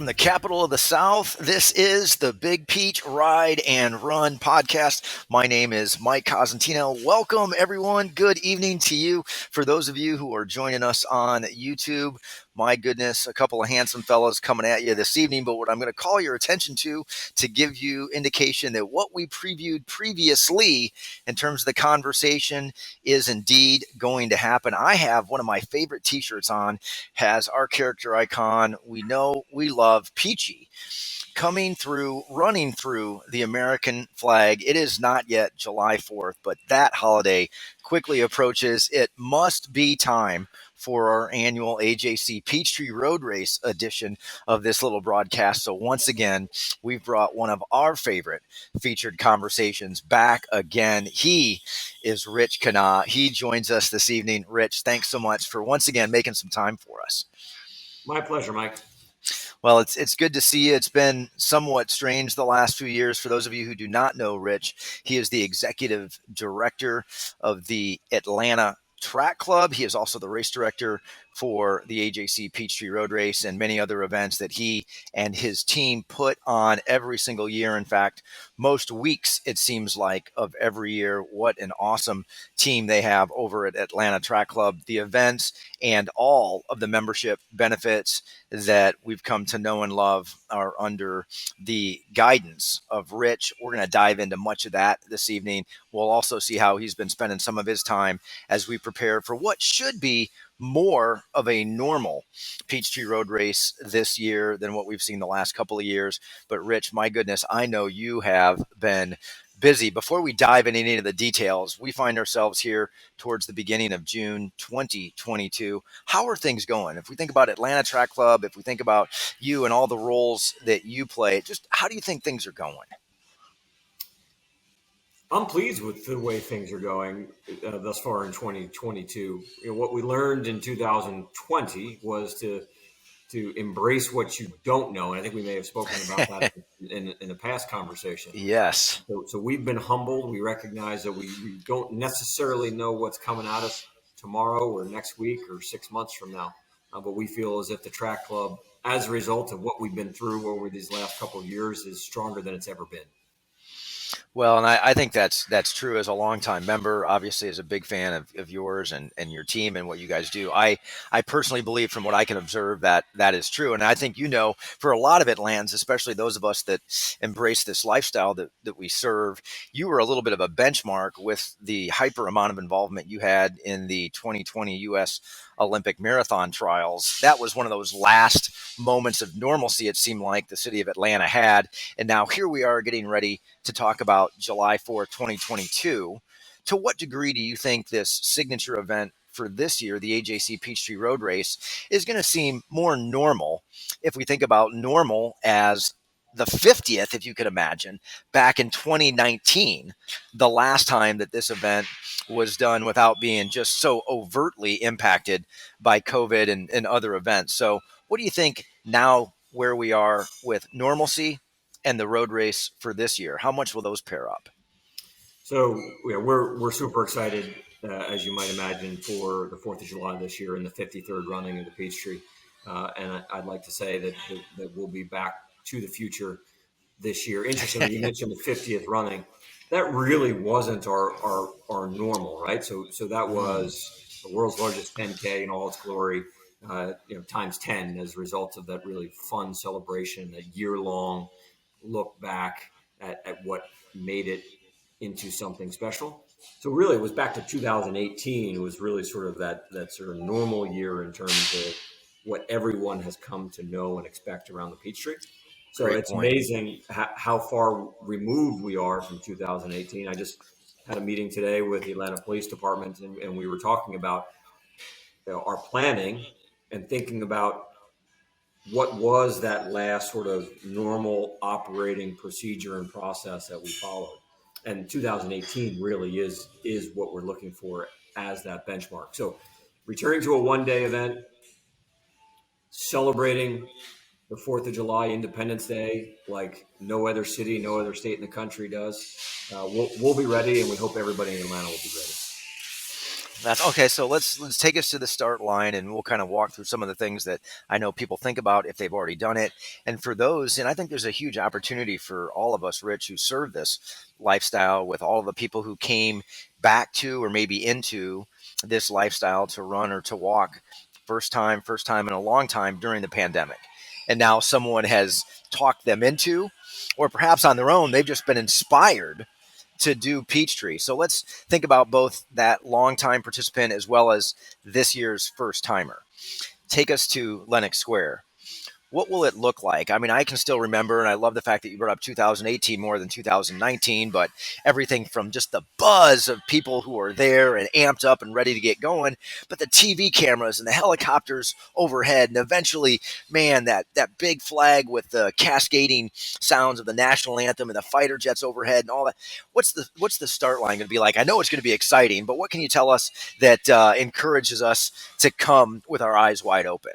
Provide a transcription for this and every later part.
the capital of the South. This is the Big Peach Ride and Run podcast. My name is Mike Cosentino. Welcome, everyone. Good evening to you. For those of you who are joining us on YouTube, my goodness, a couple of handsome fellows coming at you this evening. But what I'm going to call your attention to give you indication that what we previewed previously in terms of the conversation is indeed going to happen. I have one of my favorite t-shirts on, has our character icon we know we love, Peachy, coming through, running through the American flag. It is not yet July 4th, but that holiday quickly approaches. It must be time for our annual AJC Peachtree Road Race edition of this little broadcast. So once again, we've brought one of our favorite featured conversations back again. He is Rich Kenah. He joins us this evening. Rich, thanks so much for once again making some time for us. My pleasure, Mike. Well, it's good to see you. It's been somewhat strange the last few years. For those of you who do not know Rich, he is the executive director of the Atlanta Track Club. He is also the race director for the AJC Peachtree Road Race and many other events that he and his team put on every single year. In fact, most weeks, it seems like, of every year. What an awesome team they have over at Atlanta Track Club. The events and all of the membership benefits that we've come to know and love are under the guidance of Rich. We're going to dive into much of that this evening. We'll also see how he's been spending some of his time as we prepare for what should be more of a normal Peachtree Road Race this year than what we've seen the last couple of years. But Rich, my goodness, I know you have been busy. Before we dive into any of the details, we find ourselves here towards the beginning of June 2022. How are things going? If we think about Atlanta Track Club, if we think about you and all the roles that you play, just how do you think things are going? I'm pleased with the way things are going thus far in 2022. What we learned in 2020 was to embrace what you don't know, and I think we may have spoken about that in a past conversation. Yes. So we've been humbled. We recognize that we don't necessarily know what's coming at us tomorrow or next week or 6 months from now, but we feel as if the track club, as a result of what we've been through over these last couple of years, is stronger than it's ever been. Well, and I think that's true. As a longtime member, obviously as a big fan of yours and your team and what you guys do, I personally believe, from what I can observe, that is true. And I think, for a lot of Atlantans, especially those of us that embrace this lifestyle that we serve, you were a little bit of a benchmark with the hyper amount of involvement you had in the 2020 U.S. Olympic marathon trials. That was one of those last moments of normalcy, it seemed like, the city of Atlanta had. And now here we are getting ready to talk about July 4th, 2022. To what degree do you think this signature event for this year, the AJC Peachtree Road Race, is going to seem more normal, if we think about normal as the 50th, if you could imagine, back in 2019, the last time that this event was done without being just so overtly impacted by COVID and other events? So what do you think now, where we are with normalcy and the road race for this year? How much will those pair up? So we're super excited, as you might imagine, for the 4th of July this year and the 53rd running of the Peachtree. And I'd like to say that we'll be back to the future this year. Interestingly, you mentioned the 50th running. That really wasn't our normal, right? So that was the world's largest 10K in all its glory, times 10 as a result of that really fun celebration, that year-long look back at what made it into something special. So really, it was back to 2018. It was really sort of that sort of normal year in terms of what everyone has come to know and expect around the Peachtree. So Great it's point. amazing how far removed we are from 2018. I just had a meeting today with the Atlanta Police Department, and we were talking about our planning and thinking about what was that last sort of normal operating procedure and process that we followed. And 2018 really is what we're looking for as that benchmark. So returning to a one-day event, celebrating the 4th of July, Independence Day, like no other city, no other state in the country does. We'll be ready, and we hope everybody in Atlanta will be ready. That's okay. So let's take us to the start line, and we'll kind of walk through some of the things that I know people think about if they've already done it. And for those, and I think there's a huge opportunity for all of us, Rich, who serve this lifestyle, with all of the people who came back to or maybe into this lifestyle to run or to walk first time in a long time during the pandemic. And now someone has talked them into, or perhaps on their own, they've just been inspired to do Peachtree. So let's think about both that longtime participant as well as this year's first timer. Take us to Lenox Square. What will it look like? I mean, I can still remember, and I love the fact that you brought up 2018 more than 2019, but everything from just the buzz of people who are there and amped up and ready to get going, but the TV cameras and the helicopters overhead, and eventually, man, that big flag with the cascading sounds of the national anthem and the fighter jets overhead and all that. What's the start line going to be like? I know it's going to be exciting, but what can you tell us that encourages us to come with our eyes wide open?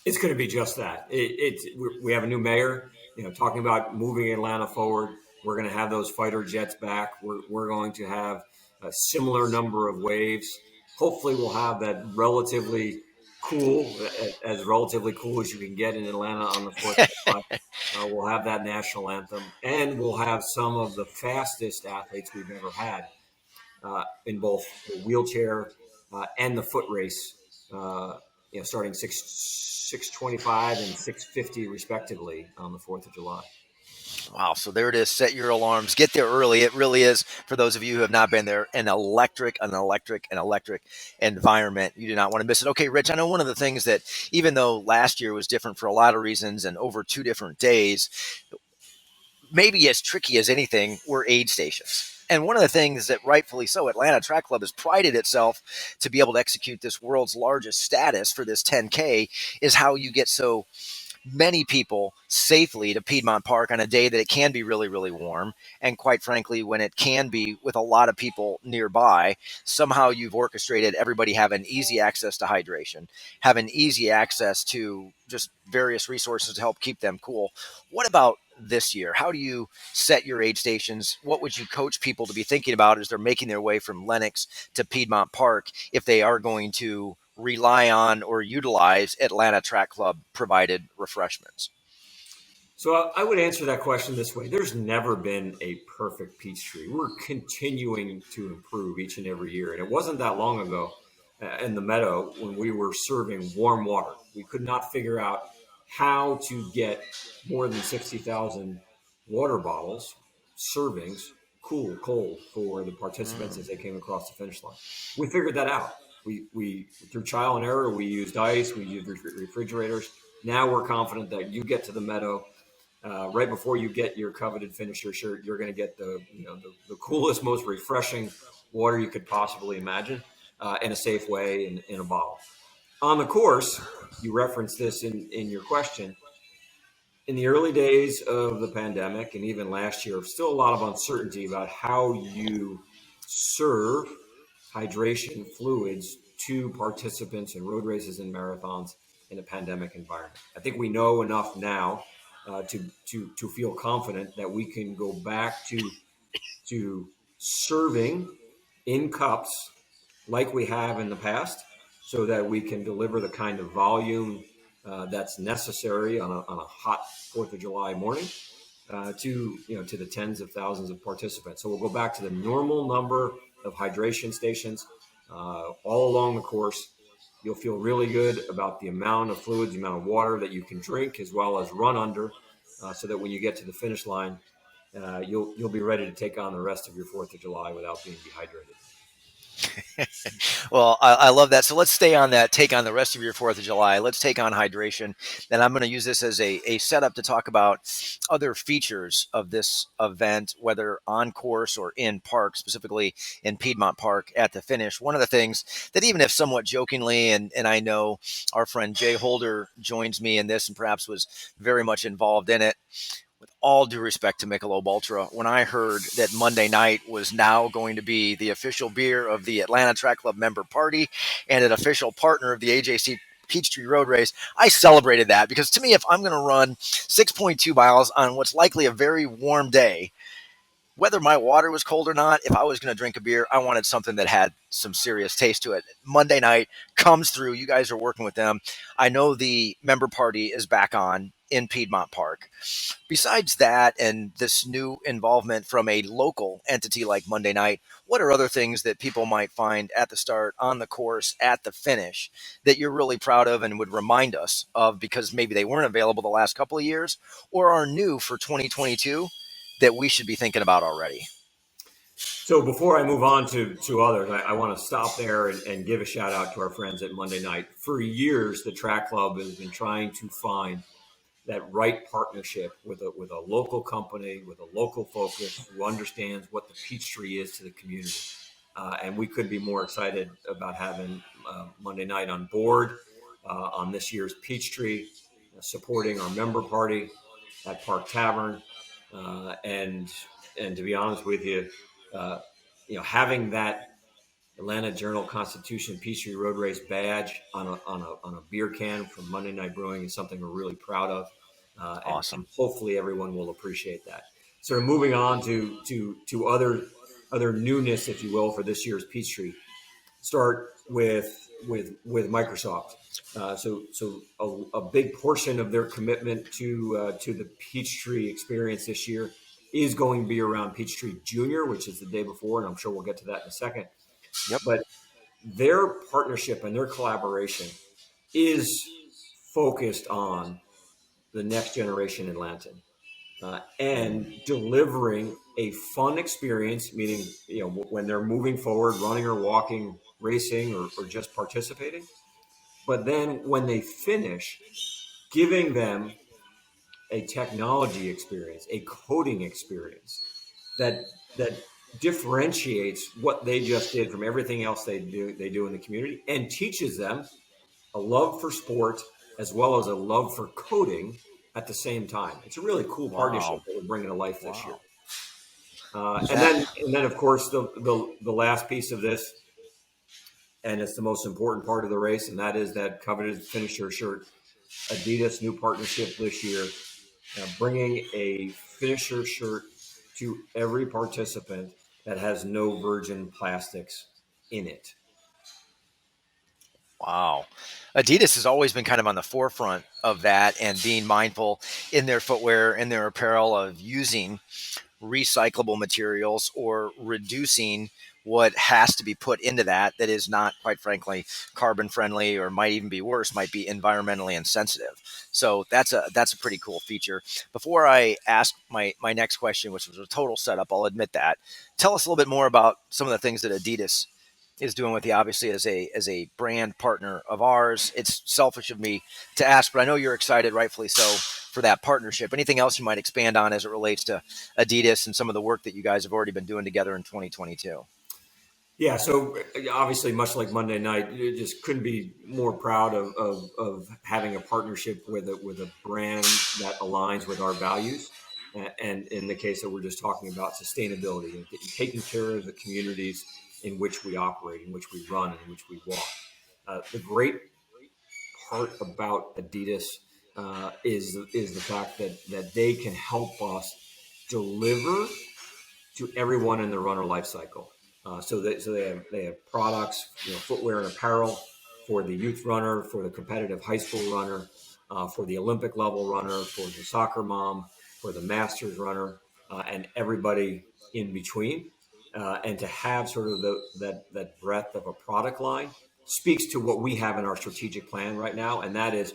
It's going to be just that. We have a new mayor, talking about moving Atlanta forward. We're going to have those fighter jets back. We're going to have a similar number of waves. Hopefully, we'll have that relatively cool, as relatively cool as you can get in Atlanta on the 4th of July. We'll have that national anthem, and we'll have some of the fastest athletes we've ever had in both the wheelchair and the foot race. Starting 6:25 and 6:50 respectively on the 4th of July. Wow. So there it is. Set your alarms. Get there early. It really is, for those of you who have not been there, an electric environment. You do not want to miss it. Okay, Rich, I know one of the things that, even though last year was different for a lot of reasons and over 2 different days, maybe as tricky as anything were aid stations. And one of the things that, rightfully so, Atlanta Track Club has prided itself to be able to execute this world's largest status for this 10K is how you get so many people safely to Piedmont Park on a day that it can be really, really warm. And quite frankly, when it can be with a lot of people nearby, somehow you've orchestrated everybody having easy access to hydration, having easy access to just various resources to help keep them cool. What about this year? How do you set your aid stations? What would you coach people to be thinking about as they're making their way from Lenox to Piedmont Park if they are going to rely on or utilize Atlanta Track Club provided refreshments? So I would answer that question this way. There's never been a perfect Peachtree. We're continuing to improve each and every year. And it wasn't that long ago in the meadow when we were serving warm water. We could not figure out how to get more than 60,000 water bottles, servings, cool, cold for the participants as they came across the finish line. We figured that out. We through trial and error, we used ice, we used refrigerators. Now we're confident that you get to the meadow right before you get your coveted finisher shirt, you're going to get the coolest, most refreshing water you could possibly imagine in a safe way in a bottle. On the course, you referenced this in your question. In the early days of the pandemic and even last year, still a lot of uncertainty about how you serve hydration fluids to participants in road races and marathons in a pandemic environment. I think we know enough now to feel confident that we can go back to serving in cups like we have in the past, so that we can deliver the kind of volume that's necessary on a hot 4th of July morning to the tens of thousands of participants. So we'll go back to the normal number of hydration stations all along the course. You'll feel really good about the amount of fluids, the amount of water that you can drink, as well as run under, so that when you get to the finish line, you'll be ready to take on the rest of your 4th of July without being dehydrated. Well, I love that. So let's stay on that. Take on the rest of your 4th of July. Let's take on hydration. And I'm going to use this as a setup to talk about other features of this event, whether on course or in park, specifically in Piedmont Park at the finish. One of the things that, even if somewhat jokingly, and I know our friend Jay Holder joins me in this and perhaps was very much involved in it, with all due respect to Michelob Ultra, when I heard that Monday night was now going to be the official beer of the Atlanta Track Club member party and an official partner of the AJC Peachtree Road Race, I celebrated that, because to me, if I'm going to run 6.2 miles on what's likely a very warm day, whether my water was cold or not, if I was going to drink a beer, I wanted something that had some serious taste to it. Monday night comes through. You guys are working with them. I know the member party is back on in Piedmont Park. Besides that and this new involvement from a local entity like Monday Night, what are other things that people might find at the start, on the course, at the finish that you're really proud of and would remind us of because maybe they weren't available the last couple of years or are new for 2022 that we should be thinking about already? So before I move on to others, I want to stop there and give a shout out to our friends at Monday Night. For years, the track club has been trying to find that right partnership with a local company, with a local focus who understands what the Peachtree is to the community. And we could be more excited about having Monday Night on board on this year's Peachtree, supporting our member party at Park Tavern, uh, and and to be honest with you, uh, having that Atlanta Journal Constitution Peachtree Road Race badge on a beer can from Monday Night Brewing is something we're really proud of, and Awesome. hopefully everyone will appreciate that. Sort of moving on to other newness, if you will, for this year's Peachtree. Start with Microsoft. A big portion of their commitment to the Peachtree experience this year is going to be around Peachtree Junior, which is the day before, and I'm sure we'll get to that in a second. Yep. But their partnership and their collaboration is focused on the next generation Atlantan, and delivering a fun experience, meaning when they're moving forward, running or walking, racing, or just participating. But then when they finish, giving them a technology experience, a coding experience that differentiates what they just did from everything else they do in the community, and teaches them a love for sport as well as a love for coding at the same time. It's a really cool Wow. partnership that we're bringing to life this year. Wow. And That, then of course the last piece of this, and it's the most important part of the race, and that is that coveted finisher shirt. Adidas new partnership this year, bringing a finisher shirt to every participant that has no virgin plastics in it. wow. Adidas has always been kind of on the forefront of that and being mindful in their footwear and their apparel of using recyclable materials or reducing what has to be put into that is not, quite frankly, carbon friendly, or might even be worse, might be environmentally insensitive. So that's a pretty cool feature. Before I ask my next question, which was a total setup, I'll admit that. Tell us a little bit more about some of the things that Adidas is doing with you. Obviously, as a brand partner of ours, it's selfish of me to ask, but I know you're excited, rightfully so, for that partnership. Anything else you might expand on as it relates to Adidas and some of the work that you guys have already been doing together in 2022? Yeah, so obviously, much like Monday night, you just couldn't be more proud of having a partnership with a brand that aligns with our values. And in the case that we're just talking about, sustainability and taking care of the communities in which we operate, in which we run, and in which we walk. The great part about Adidas is the fact that they can help us deliver to everyone in the runner life cycle. So they have products, footwear and apparel for the youth runner, for the competitive high school runner, for the Olympic level runner, for the soccer mom, for the masters runner, and everybody in between. And to have sort of that breadth of a product line speaks to what we have in our strategic plan right now, and that is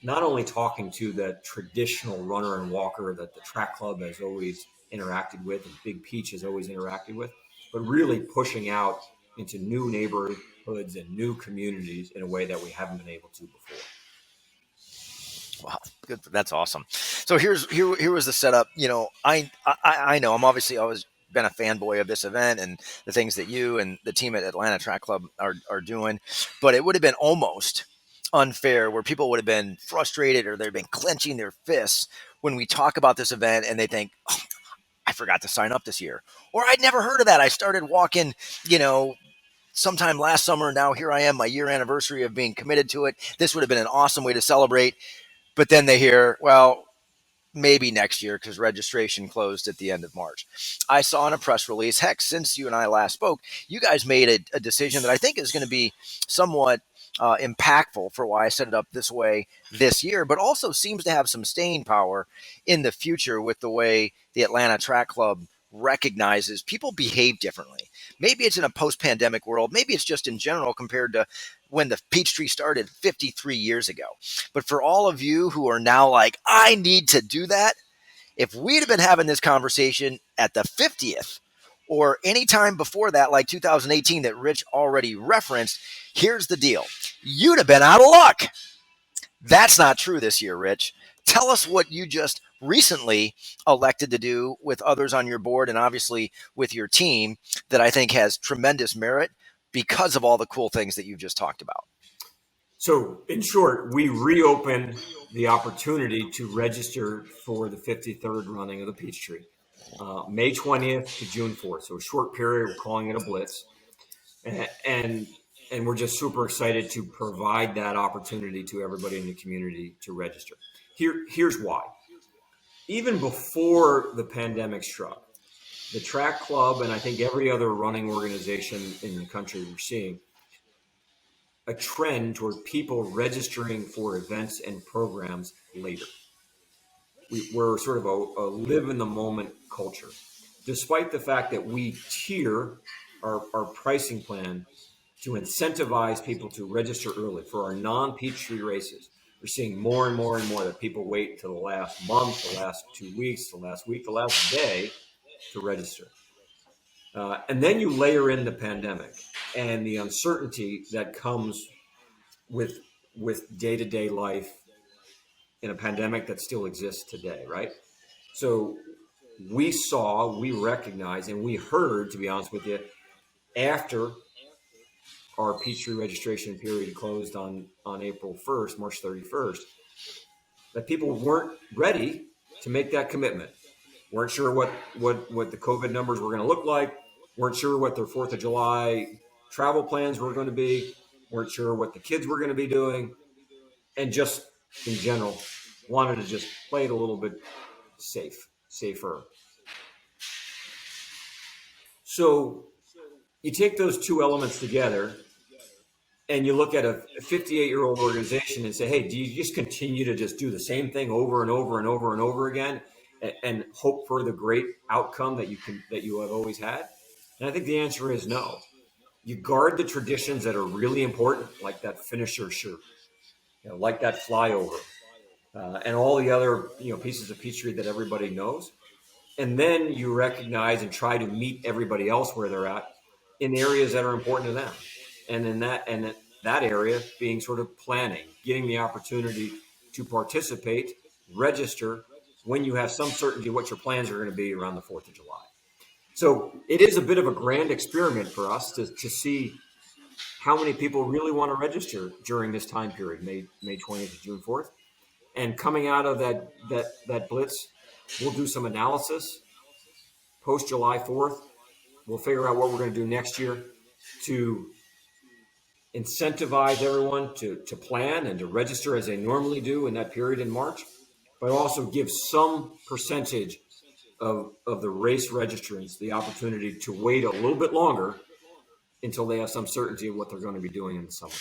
not only talking to the traditional runner and walker that the track club has always interacted with and Big Peach has always interacted with, but really pushing out into new neighborhoods and new communities in a way that we haven't been able to before. Wow, good. That's awesome. So here was the setup. I know I'm obviously always been a fanboy of this event and the things that you and the team at Atlanta Track Club are doing, but it would have been almost unfair where people would have been frustrated or they've been clenching their fists when we talk about this event and they think, oh, I forgot to sign up this year, or I'd never heard of that. I started walking, you know, sometime last summer. Now here I am, my year anniversary of being committed to it. This would have been an awesome way to celebrate. But then they hear, well, maybe next year because registration closed at the end of March. I saw in a press release, heck, since you and I last spoke, you guys made a decision that I think is going to be somewhat impactful for why I set it up this way this year, but also seems to have some staying power in the future with the way the Atlanta Track Club recognizes people behave differently. Maybe it's in a post pandemic world, maybe it's just in general compared to when the Peachtree started 53 years ago. But for all of you who are now like, I need to do that, if we'd have been having this conversation at the 50th or any time before that, like 2018 that Rich already referenced, here's the deal. You'd have been out of luck. That's not true this year, Rich. Tell us what you just recently elected to do with others on your board and obviously with your team that I think has tremendous merit because of all the cool things that you've just talked about. So, in short, we reopened the opportunity to register for the 53rd running of the Peachtree, May 20th to June 4th. So, a short period. We're calling it a blitz, and and we're just super excited to provide that opportunity to everybody in the community to register. Here's why. Even before the pandemic struck, the track club and I think every other running organization in the country were seeing a trend toward people registering for events and programs later. We're sort of a live in the moment culture, despite the fact that we tier our pricing plan to incentivize people to register early for our non-Peachtree races. We're seeing more and more and more that people wait till the last month, the last 2 weeks, the last week, the last day to register. And then you layer in the pandemic and the uncertainty that comes with day-to-day life in a pandemic that still exists today, right? So we recognized, and we heard, to be honest with you, after our Peachtree registration period closed on April 1st, March 31st, that people weren't ready to make that commitment. Weren't sure what the COVID numbers were going to look like. Weren't sure what their 4th of July travel plans were going to be. Weren't sure what the kids were going to be doing. And just in general, wanted to just play it a little bit safer. So you take those two elements together and you look at a 58-year-old organization and say, hey, do you just continue to just do the same thing over and over and over and over again and hope for the great outcome that you have always had? And I think the answer is no. You guard the traditions that are really important, like that finisher shirt, like that flyover, and all the other pieces of Peachtree that everybody knows. And then you recognize and try to meet everybody else where they're at in areas that are important to them. And in that area being sort of planning, getting the opportunity to participate, register when you have some certainty what your plans are going to be around the 4th of July. So it is a bit of a grand experiment for us to see how many people really want to register during this time period, May 20th to June 4th. And coming out of that blitz, we'll do some analysis post July 4th. We'll figure out what we're going to do next year to incentivize everyone to plan and to register as they normally do in that period in March, but also give some percentage of the race registrants the opportunity to wait a little bit longer until they have some certainty of what they're going to be doing in the summer.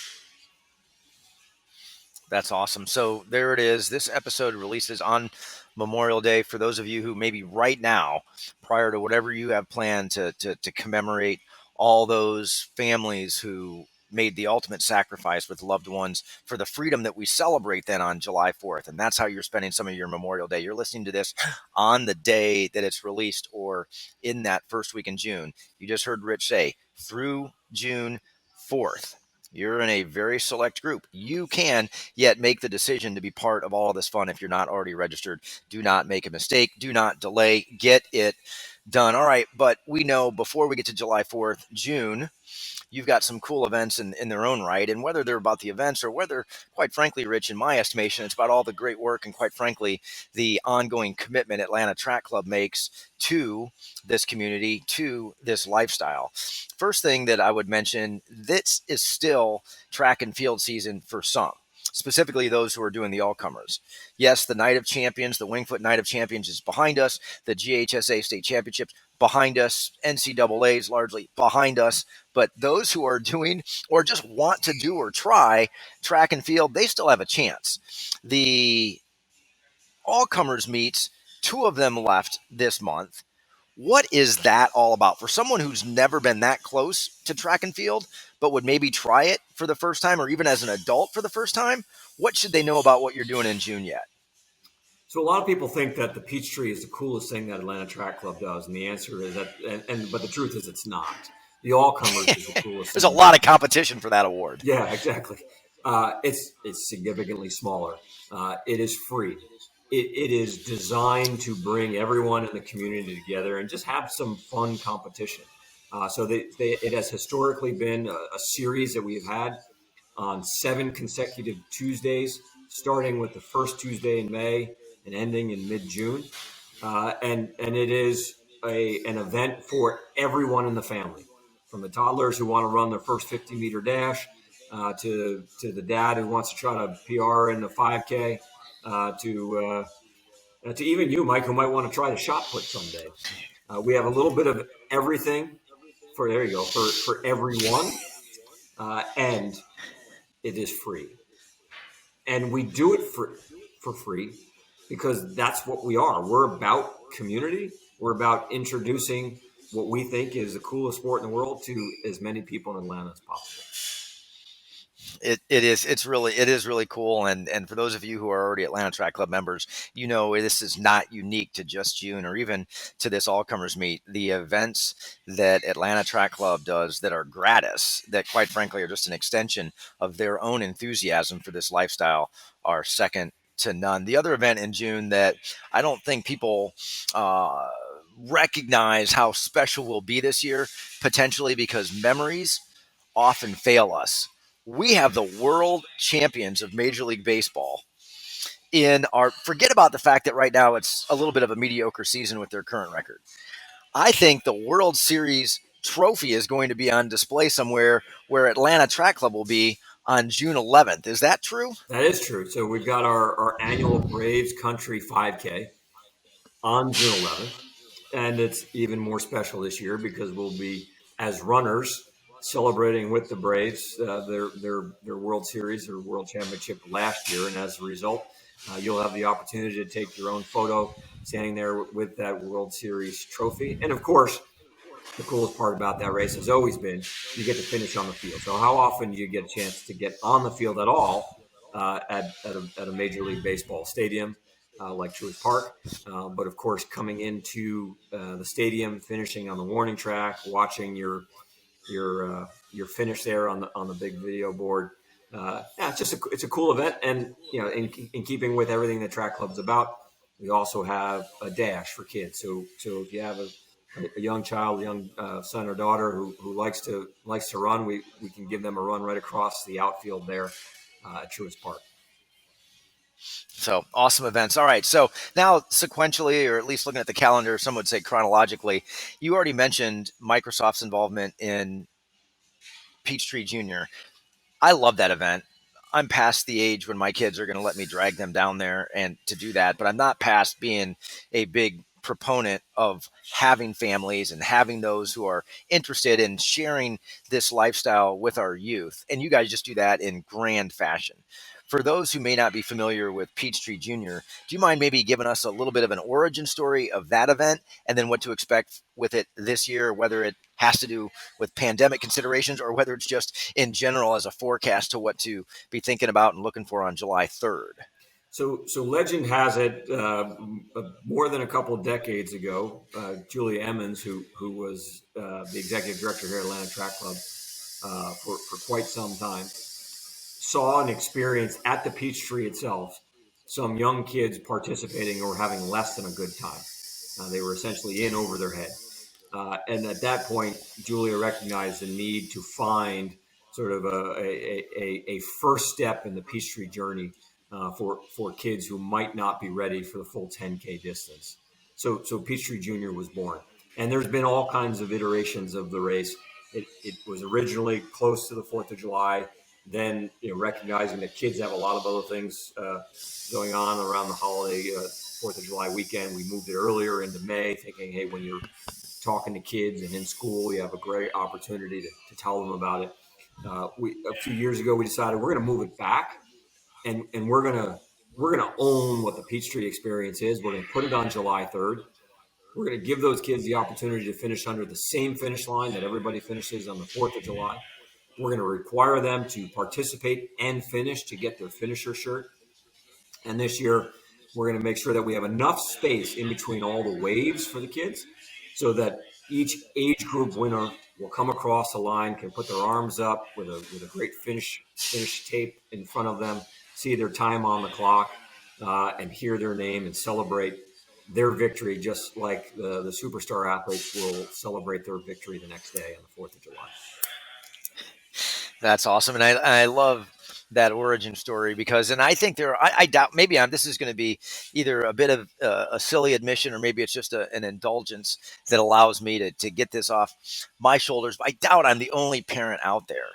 That's awesome. So there it is. This episode releases on Memorial Day for those of you who maybe right now, prior to whatever you have planned to commemorate all those families who made the ultimate sacrifice with loved ones for the freedom that we celebrate then on July 4th. And that's how you're spending some of your Memorial Day. You're listening to this on the day that it's released or in that first week in June. You just heard Rich say through June 4th. You're in a very select group. You can yet make the decision to be part of all of this fun if you're not already registered. Do not make a mistake. Do not delay. Get it done. All right, but we know before we get to July 4th, June, you've got some cool events in their own right. And whether they're about the events or whether, quite frankly, Rich, in my estimation, it's about all the great work and, quite frankly, the ongoing commitment Atlanta Track Club makes to this community, to this lifestyle. First thing that I would mention, this is still track and field season for some. specifically those who are doing the all comers. Yes, the Night of Champions, the Wingfoot Night of Champions is behind us. The GHSA State Championships behind us. NCAA is largely behind us. But those who are doing or just want to do or try track and field, they still have a chance. The all comers meets, two of them left this month. What is that all about for someone who's never been that close to track and field, but would maybe try it for the first time or even as an adult for the first time? What should they know about what you're doing in June yet? So a lot of people think that the Peachtree is the coolest thing that Atlanta Track Club does, and the answer is that, but the truth is it's not. The all comers is the coolest There's a thing. lot of competition for that award. Yeah, exactly. It's significantly smaller. It is free. It is designed to bring everyone in the community together and just have some fun competition. It has historically been a series that we've had on 7 consecutive Tuesdays, starting with the first Tuesday in May and ending in mid-June. And it is an event for everyone in the family, from the toddlers who want to run their first 50-meter dash to the dad who wants to try to PR in the 5K to even you, Mike, who might want to try the shot put someday. We have a little bit of everything for there you go for everyone, and it is free, and we do it for free because that's what we are. We're about community. We're about introducing what we think is the coolest sport in the world to as many people in Atlanta as possible. It is really cool, and for those of you who are already Atlanta Track Club members, you know this is not unique to just June or even to this all comers meet. The events that Atlanta Track Club does that are gratis, that quite frankly are just an extension of their own enthusiasm for this lifestyle, are second to none. The other event in June that I don't think people recognize how special will be this year, potentially because memories often fail us. We have the world champions of Major League Baseball in our, forget about the fact that right now it's a little bit of a mediocre season with their current record. I think the World Series trophy is going to be on display somewhere where Atlanta Track Club will be on June 11th. Is that true? That is true. So we've got our annual Braves Country 5K on June 11th. And it's even more special this year because we'll be, as runners, celebrating with the Braves their World Series or World Championship last year. And as a result, you'll have the opportunity to take your own photo standing there with that World Series trophy. And of course, the coolest part about that race has always been you get to finish on the field. So how often do you get a chance to get on the field at all at a Major League Baseball stadium like Truist Park? But of course, coming into the stadium, finishing on the warning track, watching your finish there on the big video board. Yeah, it's a cool event, and in keeping with everything that Track Club's about, we also have a dash for kids. So if you have a young child, a young son or daughter who likes to run, we can give them a run right across the outfield there at Truist Park. So awesome events. All right. So now, sequentially, or at least looking at the calendar, some would say chronologically, you already mentioned Microsoft's involvement in Peachtree Junior. I love that event. I'm past the age when my kids are going to let me drag them down there and to do that, but I'm not past being a big proponent of having families and having those who are interested in sharing this lifestyle with our youth. And you guys just do that in grand fashion. For those who may not be familiar with Peachtree Junior, do you mind maybe giving us a little bit of an origin story of that event and then what to expect with it this year, whether it has to do with pandemic considerations or whether it's just in general as a forecast to what to be thinking about and looking for on July 3rd? So legend has it, more than a couple of decades ago, Julia Emmons, who was the executive director here at Atlanta Track Club for quite some time, saw and experienced at the Peachtree itself some young kids participating or having less than a good time. They were essentially in over their head. And at that point, Julia recognized the need to find sort of a first step in the Peachtree journey for kids who might not be ready for the full 10K distance. So Peachtree Junior was born. And there's been all kinds of iterations of the race. It was originally close to the 4th of July. Then, recognizing that kids have a lot of other things going on around the holiday, 4th of July weekend. We moved it earlier into May, thinking, hey, when you're talking to kids and in school, you have a great opportunity to tell them about it. A few years ago, we decided we're going to move it back, and we're gonna own what the Peachtree experience is. We're going to put it on July 3rd. We're going to give those kids the opportunity to finish under the same finish line that everybody finishes on the 4th of July. We're going to require them to participate and finish to get their finisher shirt. And this year, we're going to make sure that we have enough space in between all the waves for the kids so that each age group winner will come across the line, can put their arms up with a great finish tape in front of them, see their time on the clock, and hear their name and celebrate their victory, just like the superstar athletes will celebrate their victory the next day on the 4th of July. That's awesome, and I love that origin story because, and I think I doubt maybe this is going to be either a bit of a silly admission or maybe it's just an indulgence that allows me to get this off my shoulders. But I doubt I'm the only parent out there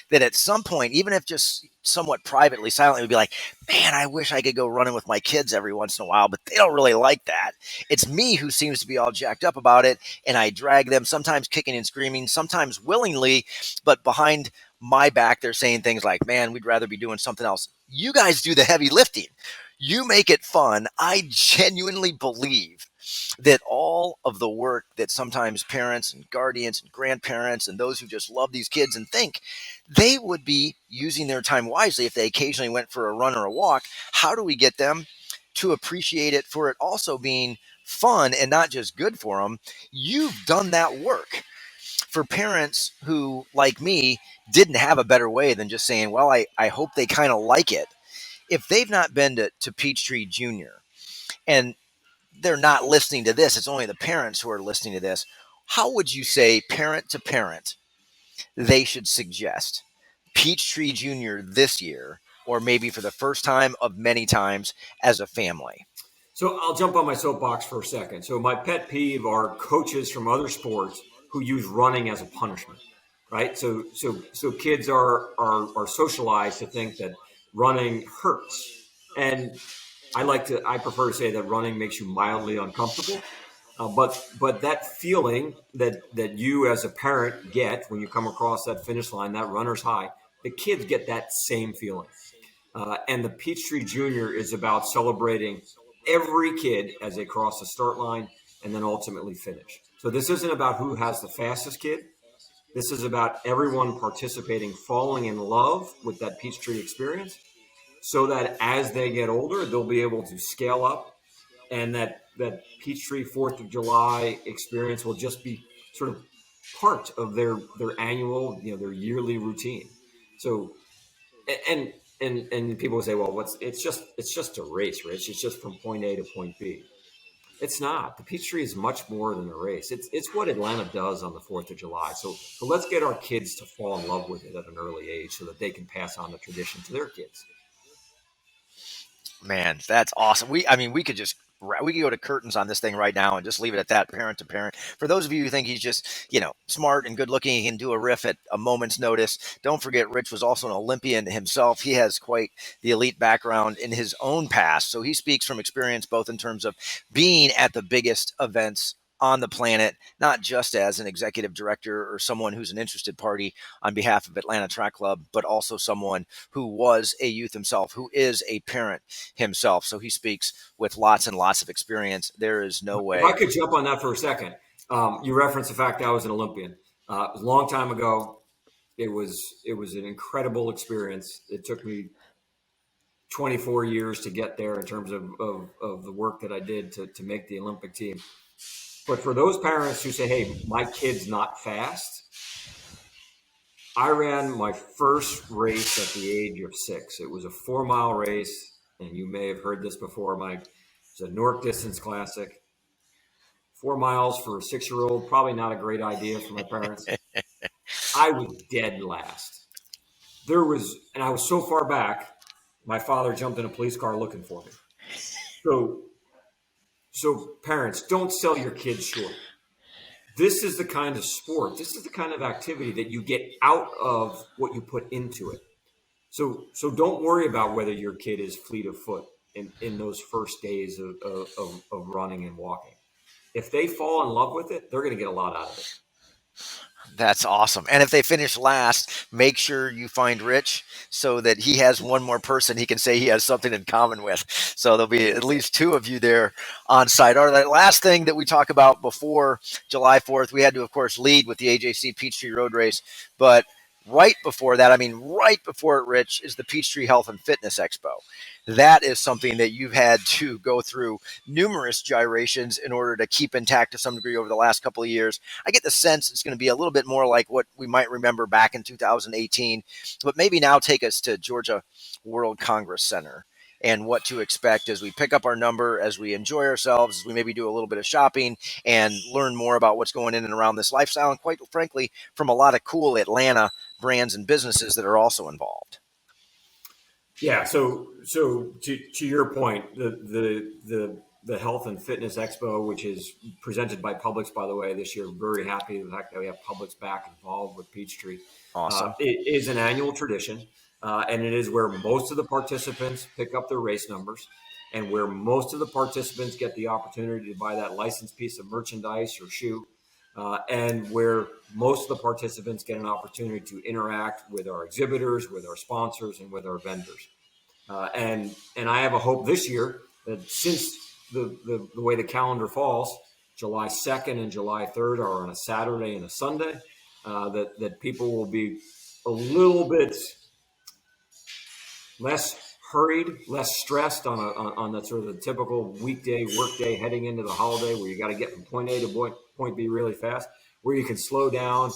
that at some point, even if just somewhat privately, silently, would be like, man, I wish I could go running with my kids every once in a while, but they don't really like that. It's me who seems to be all jacked up about it, and I drag them, sometimes kicking and screaming, sometimes willingly, but behind my back, they're saying things like, man, we'd rather be doing something else. You guys do the heavy lifting. You make it fun. I genuinely believe that all of the work that sometimes parents and guardians and grandparents and those who just love these kids and think they would be using their time wisely if they occasionally went for a run or a walk. How do we get them to appreciate it for it also being fun and not just good for them? You've done that work for parents who, like me, didn't have a better way than just saying, well, I hope they kind of like it. If they've not been to Peachtree Junior and they're not listening to this, it's only the parents who are listening to this, how would you say, parent to parent, they should suggest Peachtree Junior this year, or maybe for the first time of many times as a family? So I'll jump on my soapbox for a second. So my pet peeve are coaches from other sports who use running as a punishment, right? So kids are socialized to think that running hurts, and I prefer to say that running makes you mildly uncomfortable. But that feeling that you as a parent get when you come across that finish line, that runner's high, the kids get that same feeling. And the Peachtree Junior is about celebrating every kid as they cross the start line and then ultimately finish. So this isn't about who has the fastest kid. This is about everyone participating, falling in love with that Peachtree experience so that as they get older, they'll be able to scale up, and that Peachtree 4th of July experience will just be sort of part of their annual, their yearly routine. So and and people will say, well, it's just a race, Rich. It's just from point A to point B. It's not. The Peachtree is much more than a race. It's what Atlanta does on the 4th of July. So let's get our kids to fall in love with it at an early age so that they can pass on the tradition to their kids. Man, that's awesome. We could just we could go to curtains on this thing right now and just leave it at that, parent to parent. For those of you who think he's just, smart and good looking, he can do a riff at a moment's notice. Don't forget, Rich was also an Olympian himself. He has quite the elite background in his own past. So he speaks from experience, both in terms of being at the biggest events on the planet, not just as an executive director or someone who's an interested party on behalf of Atlanta Track Club, but also someone who was a youth himself, who is a parent himself. So he speaks with lots and lots of experience. There is no If I way. could jump on that for a second, you referenced the fact that I was an Olympian. It was a long time ago. It was an incredible experience. It took me 24 years to get there in terms of the work that I did to make the Olympic team. But for those parents who say, hey, my kid's not fast, I ran my first race at the age of 6. It was a 4-mile race, and you may have heard this before, Mike. It was a Newark Distance Classic. 4 miles for a 6-year-old, probably not a great idea for my parents. I was dead last. And I was so far back, my father jumped in a police car looking for me. So, so parents, don't sell your kids short. This is the kind of sport, this is the kind of activity that you get out of what you put into it. So don't worry about whether your kid is fleet of foot in those first days of running and walking. If they fall in love with it, they're going to get a lot out of it. That's awesome. And if they finish last, make sure you find Rich so that he has one more person he can say he has something in common with. So there'll be at least two of you there on site. All right, last thing that we talk about before July 4th, we had to, of course, lead with the AJC Peachtree Road Race. But right before that, I mean, right before it, Rich, is the Peachtree Health and Fitness Expo. That is something that you've had to go through numerous gyrations in order to keep intact to some degree over the last couple of years. I get the sense it's going to be a little bit more like what we might remember back in 2018, but maybe now take us to Georgia World Congress Center and what to expect as we pick up our number, as we enjoy ourselves, as we maybe do a little bit of shopping and learn more about what's going in and around this lifestyle, and quite frankly, from a lot of cool Atlanta brands and businesses that are also involved. Yeah. So to your point, the Health and Fitness Expo, which is presented by Publix, by the way, this year, very happy with the fact that we have Publix back involved with Peachtree. Awesome. It is an annual tradition, and it is where most of the participants pick up their race numbers, and where most of the participants get the opportunity to buy that licensed piece of merchandise or shoe, and where most of the participants get an opportunity to interact with our exhibitors, with our sponsors, and with our vendors. And I have a hope this year that since the way the calendar falls, July 2nd and July 3rd are on a Saturday and a Sunday, that people will be a little bit less hurried, less stressed on that sort of the typical weekday workday heading into the holiday where you got to get from point A to point B really fast, where you can slow down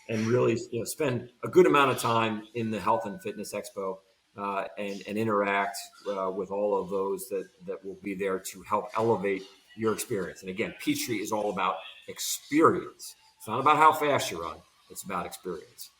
and really spend a good amount of time in the Health and Fitness Expo, and interact with all of those that will be there to help elevate your experience. And again, Peachtree is all about experience. It's not about how fast you run. It's about experience.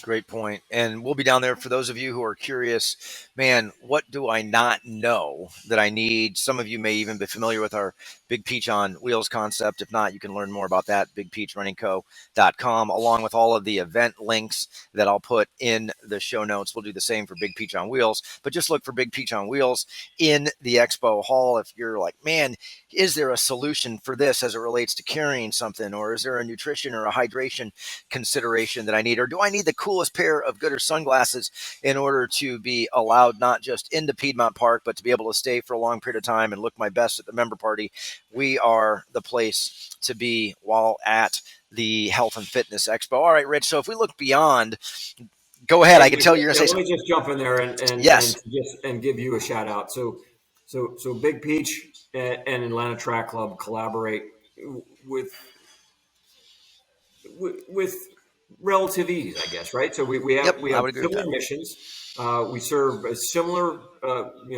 Great point. And we'll be down there for those of you who are curious. Man, what do I not know that I need? Some of you may even be familiar with our Big Peach on Wheels concept. If not, you can learn more about that, bigpeachrunningco.com, along with all of the event links that I'll put in the show notes. We'll do the same for Big Peach on Wheels, but just look for Big Peach on Wheels in the Expo Hall. If you're like, man, is there a solution for this as it relates to carrying something, or is there a nutrition or a hydration consideration that I need, or do I need the coolest pair of Gooder sunglasses in order to be allowed not just into Piedmont Park, but to be able to stay for a long period of time and look my best at the member party? We are the place to be while at the Health and Fitness Expo. All right, Rich. So if we look beyond, go ahead. Hey, I can tell Michael, you're going to yeah, say let me something. just jump in there Yes. and give you a shout out. So Big Peach and Atlanta Track Club collaborate with with relative ease, I guess, right? So Yep. we I have would agree with similar that. missions. We serve a similar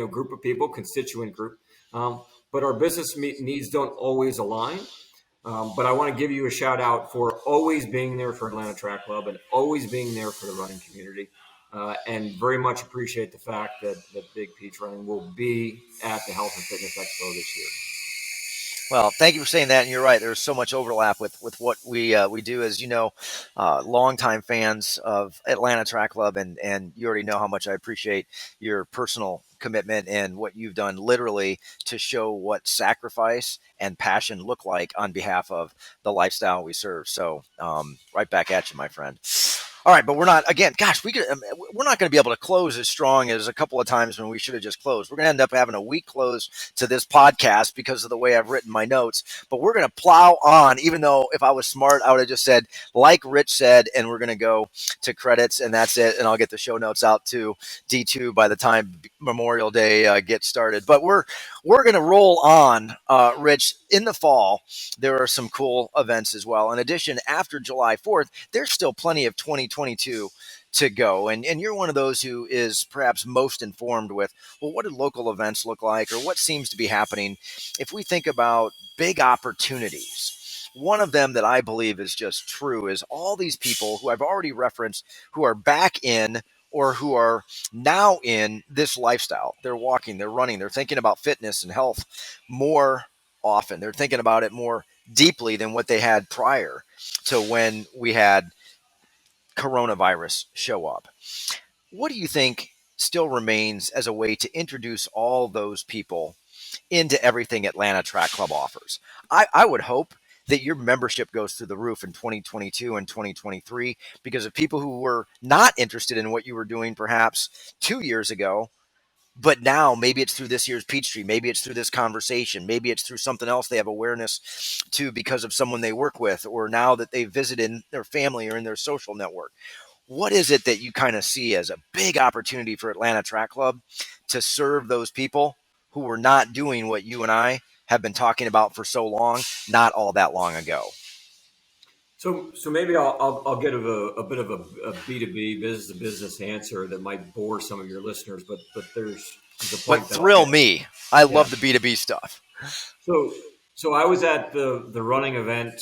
group of people, constituent group, but our business needs don't always align. But I want to give you a shout out for always being there for Atlanta Track Club and always being there for the running community. And very much appreciate the fact that Big Peach Running will be at the Health and Fitness Expo this year. Well, thank you for saying that, and you're right. There's so much overlap with what we do, as you know, longtime fans of Atlanta Track Club, and you already know how much I appreciate your personal commitment and what you've done, literally, to show what sacrifice and passion look like on behalf of the lifestyle we serve. So, right back at you, my friend. All right, but we're not again. Gosh, we're not going to be able to close as strong as a couple of times when we should have just closed. We're going to end up having a weak close to this podcast because of the way I've written my notes. But we're going to plow on, even though if I was smart, I would have just said, like Rich said, and we're going to go to credits, and that's it. And I'll get the show notes out to D2 by the time Memorial Day gets started. But we're going to roll on, Rich. In the fall, there are some cool events as well. In addition, after July 4th, there's still plenty of 2022 to go. And you're one of those who is perhaps most informed with, well, what do local events look like, or what seems to be happening? If we think about big opportunities, one of them that I believe is just true is all these people who I've already referenced who are back in or who are now in this lifestyle. They're walking, they're running, they're thinking about fitness and health more often. They're thinking about it more deeply than what they had prior to when we had coronavirus show up. What do you think still remains as a way to introduce all those people into everything Atlanta Track Club offers? I would hope that your membership goes through the roof in 2022 and 2023 because of people who were not interested in what you were doing perhaps 2 years ago. But now maybe it's through this year's Peachtree, maybe it's through this conversation, maybe it's through something else they have awareness to because of someone they work with, or now that they visit in their family or in their social network. What is it that you kind of see as a big opportunity for Atlanta Track Club to serve those people who were not doing what you and I have been talking about for so long, not all that long ago? So maybe I'll get a bit of a B2B, business to business answer that might bore some of your listeners, but there's a But point that I'll thrill get. me. I Yeah. love the B2B stuff. So I was at the running event.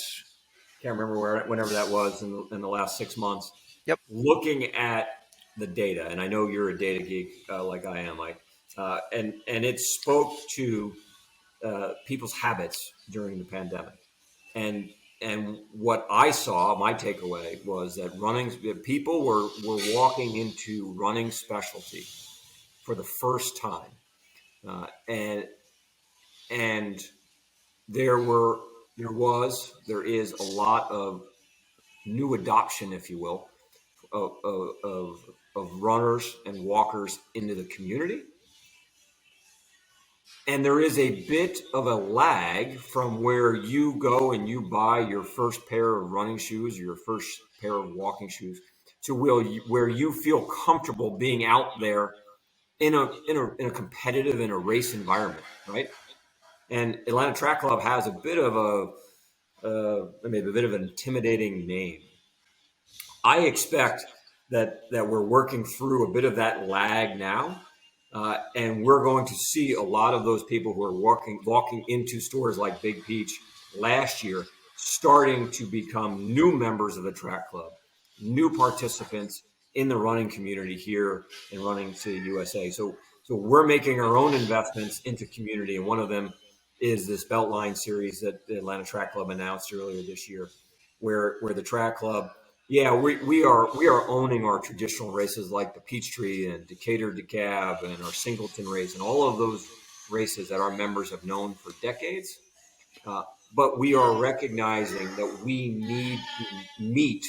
Can't remember whenever that was in the last 6 months. Yep. Looking at the data, and I know you're a data geek like I am, Mike, and it spoke to people's habits during the pandemic. And and what I saw, my takeaway was that people were walking into running specialty for the first time, and there were there is a lot of new adoption, if you will, of runners and walkers into the community. And there is a bit of a lag from where you go and you buy your first pair of running shoes or your first pair of walking shoes to where you feel comfortable being out there in a competitive, in a race environment, right? And Atlanta Track Club has a bit of maybe a bit of an intimidating name. I expect that we're working through a bit of that lag now, and we're going to see a lot of those people who are walking into stores like Big Peach last year starting to become new members of the track club, new participants in the running community here in Running City, USA. So we're making our own investments into community, and one of them is this Beltline Series that the Atlanta Track Club announced earlier this year, where the track club, yeah, we are owning our traditional races like the Peachtree and Decatur DeKalb and our Singleton race and all of those races that our members have known for decades. Uh, but we are recognizing that we need to meet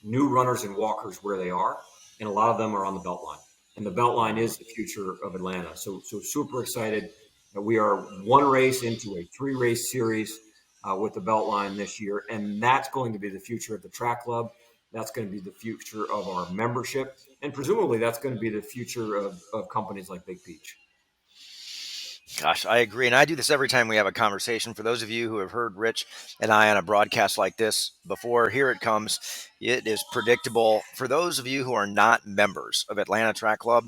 new runners and walkers where they are, and a lot of them are on the Beltline. And the Beltline is the future of Atlanta. So super excited that we are one race into a three-race series with the Beltline this year, and that's going to be the future of the track club. That's going to be the future of our membership, and presumably that's going to be the future of companies like Big Peach. Gosh, I agree. And I do this every time we have a conversation. For those of you who have heard Rich and I on a broadcast like this before, here it comes. It is predictable. For those of you who are not members of Atlanta Track Club,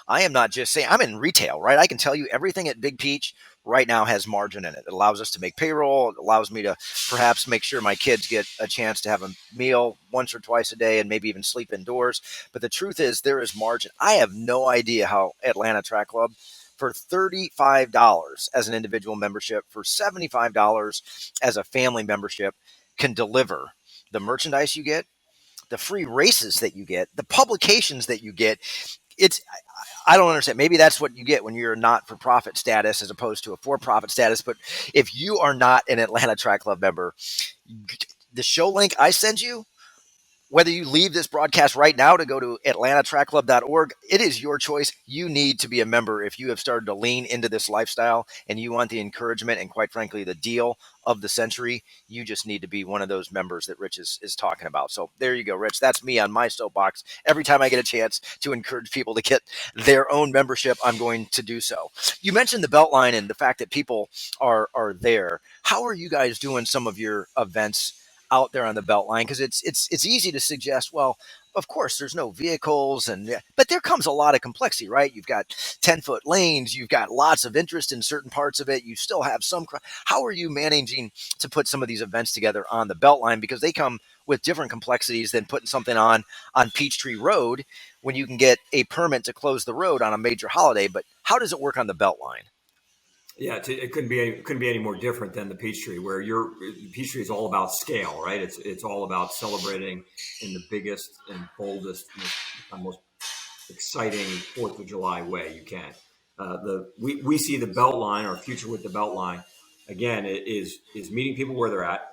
I am not just saying, I'm in retail, right? I can tell you everything at Big Peach right now has margin in it. It allows us to make payroll. It allows me to perhaps make sure my kids get a chance to have a meal once or twice a day and maybe even sleep indoors. But the truth is, there is margin. I have no idea how Atlanta Track Club, for $35 as an individual membership, for $75 as a family membership, can deliver the merchandise you get, the free races that you get, the publications that you get. It's I don't understand. Maybe that's what you get when you're not for profit status as opposed to a for profit status. But if you are not an Atlanta Track Club member, the show link I send you, whether you leave this broadcast right now to go to atlantatrackclub.org, it is your choice. You need to be a member if you have started to lean into this lifestyle and you want the encouragement and, quite frankly, the deal of the century. You just need to be one of those members that Rich is talking about. So there you go, Rich. That's me on my soapbox. Every time I get a chance to encourage people to get their own membership, I'm going to do so. You mentioned the Beltline and the fact that people are there. How are you guys doing some of your events out there on the Beltline? Because it's easy to suggest, well, of course there's no vehicles, but there comes a lot of complexity, right? You've got 10-foot lanes, you've got lots of interest in certain parts of it, you still have some. How are you managing to put some of these events together on the Beltline, because they come with different complexities than putting something on Peachtree Road when you can get a permit to close the road on a major holiday? But how does it work on the Beltline? Yeah, it couldn't be any more different than the Peachtree, where Peachtree is all about scale, right? It's all about celebrating in the biggest and boldest, most exciting 4th of July way you can. We see the Beltline, our future with the Beltline, again, is meeting people where they're at,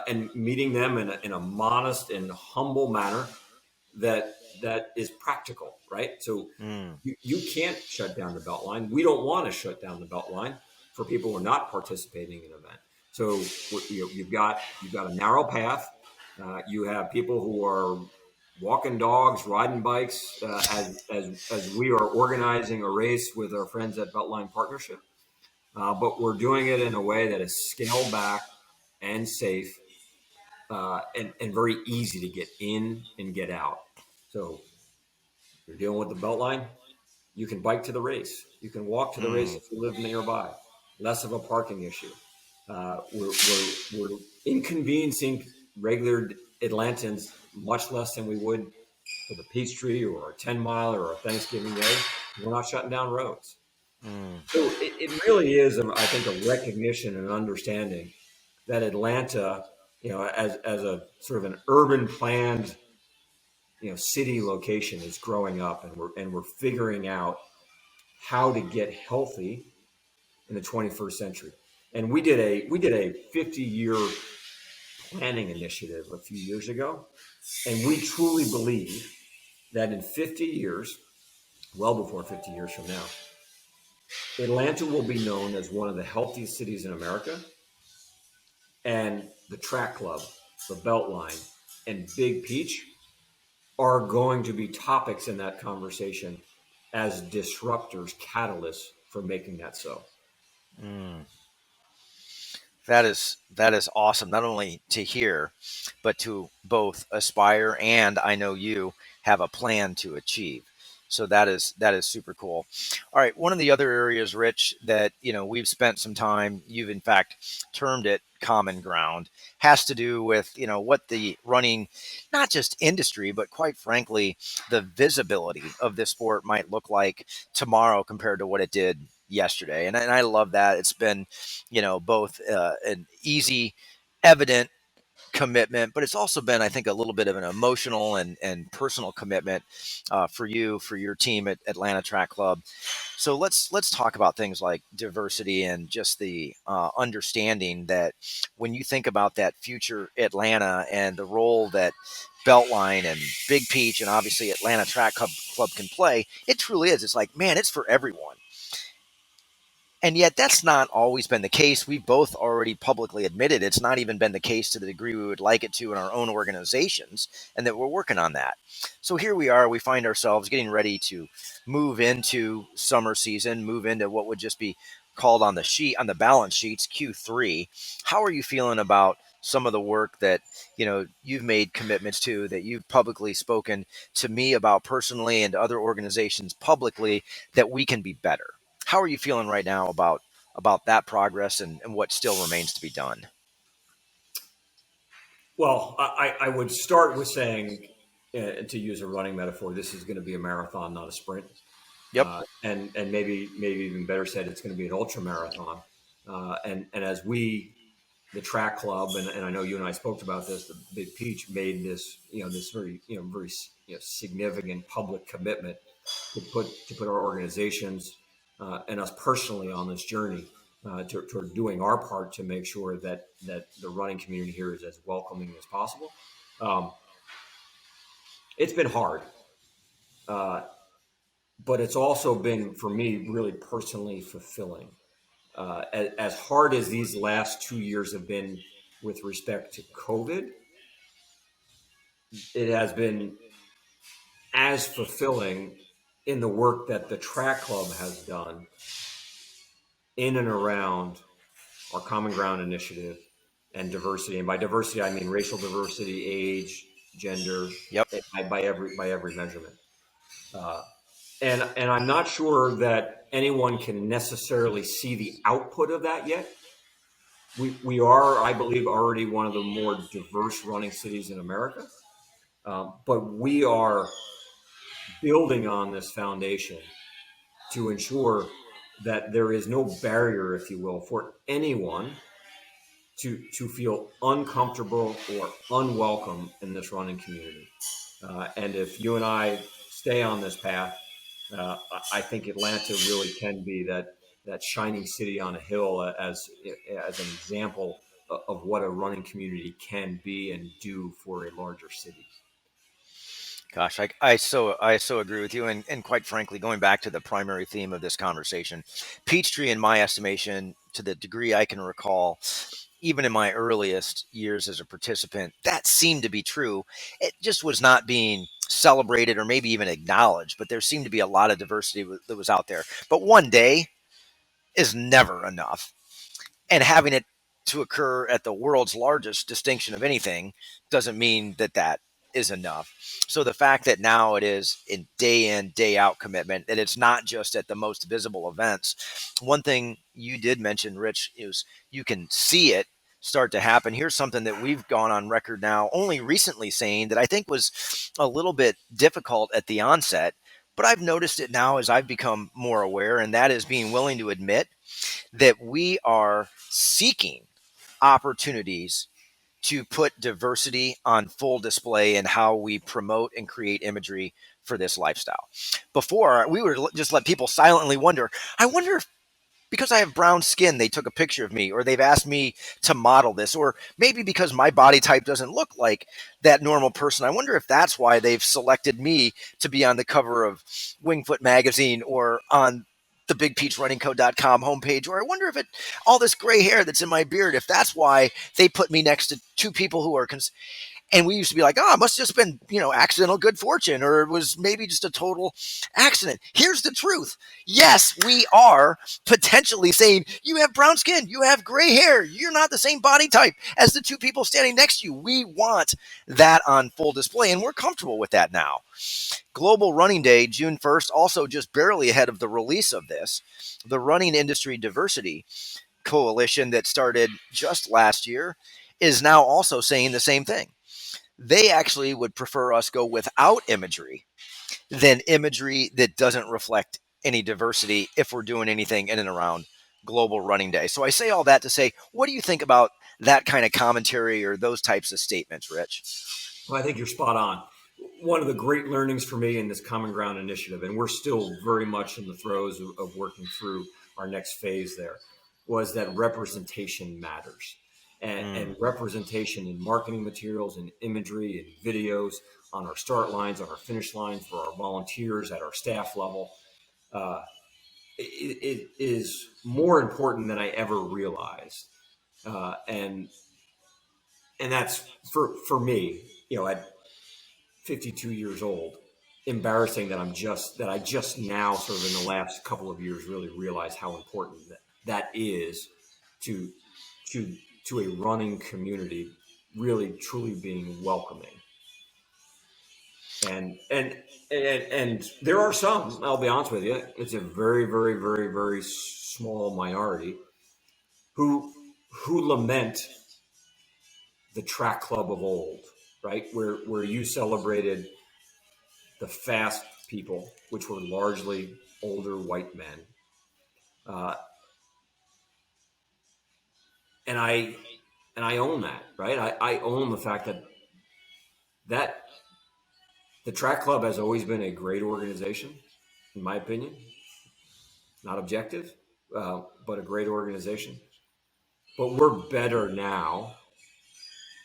and meeting them in a modest and humble manner that is practical, right? So Mm, you can't shut down the Beltline. We don't want to shut down the Beltline for people who are not participating in an event. So you've got a narrow path. You have people who are walking dogs, riding bikes, as we are organizing a race with our friends at Beltline Partnership. But we're doing it in a way that is scaled back and safe, and very easy to get in and get out. So you're dealing with the Beltline. You can bike to the race. You can walk to the race mm, if you live nearby. Less of a parking issue. We're inconveniencing regular Atlantans much less than we would for the Peachtree or a 10 mile or a Thanksgiving Day. We're not shutting down roads. mm. So it really is, I think, a recognition and understanding that Atlanta, as a sort of an urban planned, city location, is growing up, and we're figuring out how to get healthy in the 21st century. And we did a 50-year planning initiative a few years ago, and we truly believe that in 50 years, well before 50 years from now, Atlanta will be known as one of the healthiest cities in America, and the Track Club, the Beltline, and Big Peach are going to be topics in that conversation as disruptors, catalysts for making that so. Mm. That is awesome. Not only to hear, but to both aspire and I know you have a plan to achieve. So that is super cool. All right, one of the other areas, Rich, that we've spent some time. You've in fact termed it common ground. Has to do with what the running, not just industry, but quite frankly, the visibility of this sport might look like tomorrow compared to what it did yesterday. And I love that. It's been both an easy, evident commitment, but it's also been, I think, a little bit of an emotional and personal commitment for you, for your team at Atlanta Track Club. So let's talk about things like diversity and just the understanding that when you think about that future Atlanta and the role that Beltline and Big Peach and obviously Atlanta Club can play, it truly is. It's like, man, it's for everyone. And yet, that's not always been the case. We've both already publicly admitted it's not even been the case to the degree we would like it to in our own organizations, and that we're working on that. So here we are. We find ourselves getting ready to move into summer season, move into what would just be called on the sheet, on the balance sheets, Q3. How are you feeling about some of the work that you've made commitments to, that you've publicly spoken to me about personally and to other organizations publicly, that we can be better? How are you feeling right now about that progress and what still remains to be done? Well, I would start with saying, to use a running metaphor, this is going to be a marathon, not a sprint. Yep. And maybe even better said, it's going to be an ultra marathon. And as we, the track club, and I know you and I spoke about this, the Big Peach made this, this very significant public commitment to put our organizations, and us personally on this journey, toward doing our part to make sure that the running community here is as welcoming as possible. Um, it's been hard, uh, but it's also been, for me, really personally fulfilling. As hard as these last 2 years have been with respect to COVID, it has been as fulfilling in the work that the track club has done in and around our Common Ground initiative and diversity. And by diversity, I mean racial diversity, age, gender, Yep. by every measurement. Uh, and I'm not sure that anyone can necessarily see the output of that yet. We are, I believe, already one of the more diverse running cities in America, but we are building on this foundation to ensure that there is no barrier, if you will, for anyone to feel uncomfortable or unwelcome in this running community. And if you and I stay on this path, I think Atlanta really can be that shining city on a hill as an example of what a running community can be and do for a larger city. Gosh, I so agree with you, and quite frankly, going back to the primary theme of this conversation, Peachtree, in my estimation, to the degree I can recall, even in my earliest years as a participant, that seemed to be true. It just was not being celebrated or maybe even acknowledged, but there seemed to be a lot of diversity that was out there. But one day is never enough, and having it to occur at the world's largest distinction of anything doesn't mean that that is enough. So the fact that now it is in, day out commitment, that it's not just at the most visible events. One thing you did mention, Rich, is you can see it start to happen. Here's something that we've gone on record now only recently saying that I think was a little bit difficult at the onset, but I've noticed it now as I've become more aware, and that is being willing to admit that we are seeking opportunities to put diversity on full display in how we promote and create imagery for this lifestyle. Before, we would just let people silently wonder, I wonder if because I have brown skin, they took a picture of me, or they've asked me to model this, or maybe because my body type doesn't look like that normal person. I wonder if that's why they've selected me to be on the cover of Wingfoot magazine or on the bigpeachrunningco.com homepage, or I wonder if it all this gray hair that's in my beard, if that's why they put me next to two people who are and we used to be like, oh, it must have just been, accidental good fortune, or it was maybe just a total accident. Here's the truth. Yes, we are potentially saying, you have brown skin, you have gray hair, you're not the same body type as the two people standing next to you. We want that on full display, and we're comfortable with that now. Global Running Day, June 1st, also just barely ahead of the release of this. The Running Industry Diversity Coalition that started just last year is now also saying the same thing. They actually would prefer us go without imagery than imagery that doesn't reflect any diversity if we're doing anything in and around Global Running Day. So I say all that to say, what do you think about that kind of commentary or those types of statements, Rich? Well, I think you're spot on. One of the great learnings for me in this Common Ground initiative, and we're still very much in the throes of working through our next phase there, was that representation matters. And representation in marketing materials and imagery and videos on our start lines, on our finish lines, for our volunteers at our staff level, uh, it is more important than I ever realized. And that's for me, at 52 years old, embarrassing that I just now, sort of in the last couple of years, really realize how important that is to to to a running community, really truly being welcoming. And there are some, I'll be honest with you, it's a very, very, very, very small minority who lament the track club of old, right? Where you celebrated the fast people, which were largely older white men. Uh, and I own that, right? I own the fact that the track club has always been a great organization, in my opinion. Not objective, but a great organization. But we're better now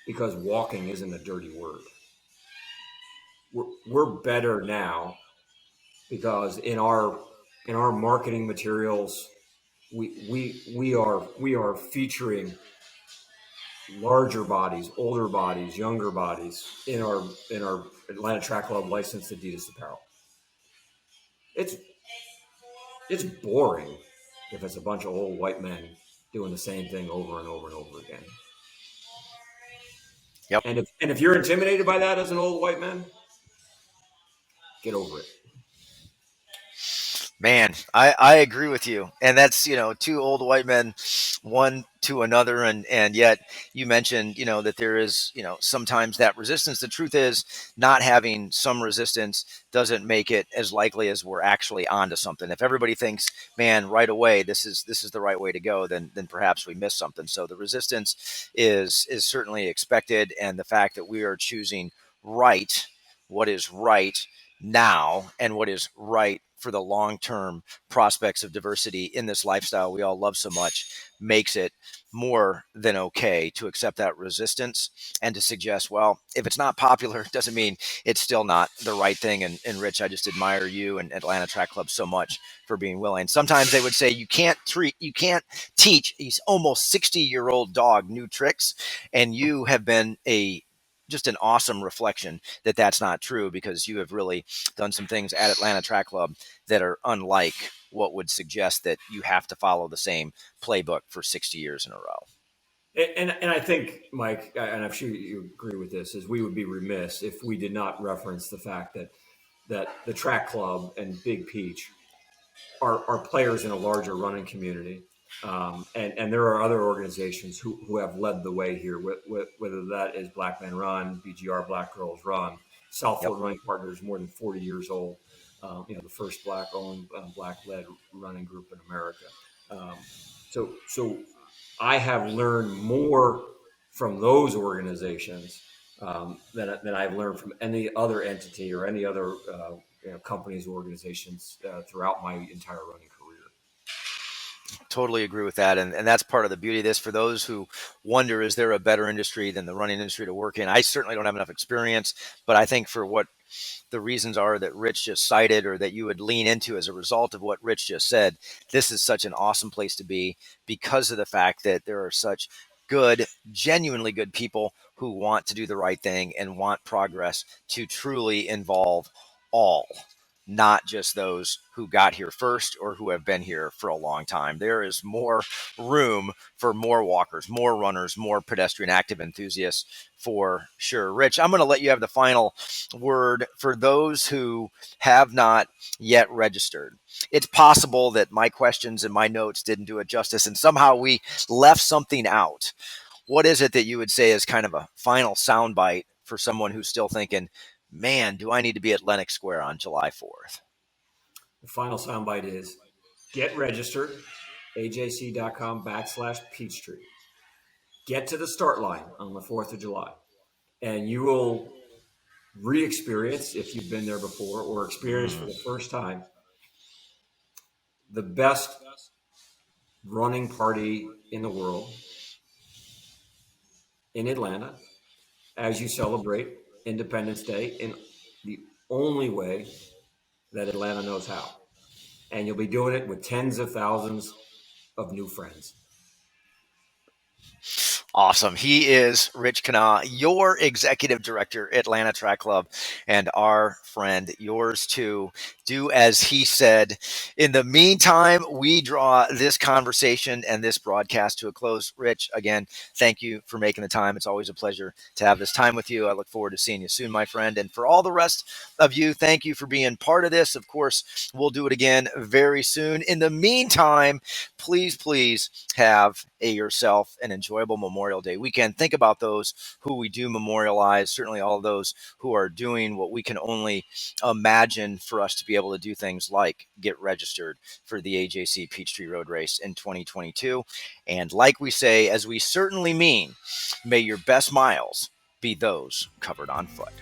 because walking isn't a dirty word. We're better now because in our marketing materials, we are featuring larger bodies, older bodies, younger bodies in our Atlanta Track Club licensed Adidas apparel. It's boring if it's a bunch of old white men doing the same thing over and over and over again. Yep. And if you're intimidated by that as an old white man, get over it. Man, I agree with you. And that's, two old white men, one to another. And yet you mentioned, that there is, sometimes that resistance. The truth is, not having some resistance doesn't make it as likely as we're actually onto something. If everybody thinks, man, right away, this is the right way to go, then perhaps we miss something. So the resistance is certainly expected. And the fact that we are choosing right, what is right, now and what is right for the long-term prospects of diversity in this lifestyle we all love so much makes it more than okay to accept that resistance and to suggest, well, if it's not popular, it doesn't mean it's still not the right thing. And Rich, I just admire you and Atlanta Track Club so much for being willing. Sometimes they would say you can't teach he's almost 60-year-old dog new tricks, and you have been a just an awesome reflection that that's not true, because you have really done some things at Atlanta Track Club that are unlike what would suggest that you have to follow the same playbook for 60 years in a row. And I think, Mike, and I'm sure you agree with this, is we would be remiss if we did not reference the fact that the track club and Big Peach are players in a larger running community. And there are other organizations who have led the way here, whether that is Black Men Run, BGR Black Girls Run, Yep. Southfield Running Partners, more than 40 years old. The first black-owned, black-led running group in America. Um, so I have learned more from those organizations than I've learned from any other entity or any other companies or organizations throughout my entire running career. Totally agree with that. And that's part of the beauty of this. For those who wonder, is there a better industry than the running industry to work in? I certainly don't have enough experience, but I think for what the reasons are that Rich just cited, or that you would lean into as a result of what Rich just said, this is such an awesome place to be, because of the fact that there are such good, genuinely good people who want to do the right thing and want progress to truly involve all, not just those who got here first or who have been here for a long time. There is more room for more walkers, more runners, more pedestrian active enthusiasts for sure. Rich, I'm going to let you have the final word for those who have not yet registered. It's possible that my questions and my notes didn't do it justice, and somehow we left something out. What is it that you would say is kind of a final soundbite for someone who's still thinking, man, do I need to be at Lenox Square on July 4th? The final soundbite is get registered, ajc.com/Peachtree. Get to the start line on the 4th of July, and you will re-experience, if you've been there before or experience for Mm. the first time, the best running party in the world in Atlanta as you celebrate Independence Day in the only way that Atlanta knows how. And you'll be doing it with tens of thousands of new friends. Awesome. He is Rich Kenah, your executive director, Atlanta Track Club, and our friend, yours too. Do as he said. In the meantime, we draw this conversation and this broadcast to a close. Rich, again, thank you for making the time. It's always a pleasure to have this time with you. I look forward to seeing you soon, my friend. And for all the rest of you, thank you for being part of this. Of course, we'll do it again very soon. In the meantime, please have yourself an enjoyable Memorial Day weekend. Think about those who we do memorialize, certainly all of those who are doing what we can only imagine for us to be able to do, things like get registered for the AJC Peachtree Road Race in 2022. And like we say, as we certainly mean, may your best miles be those covered on foot.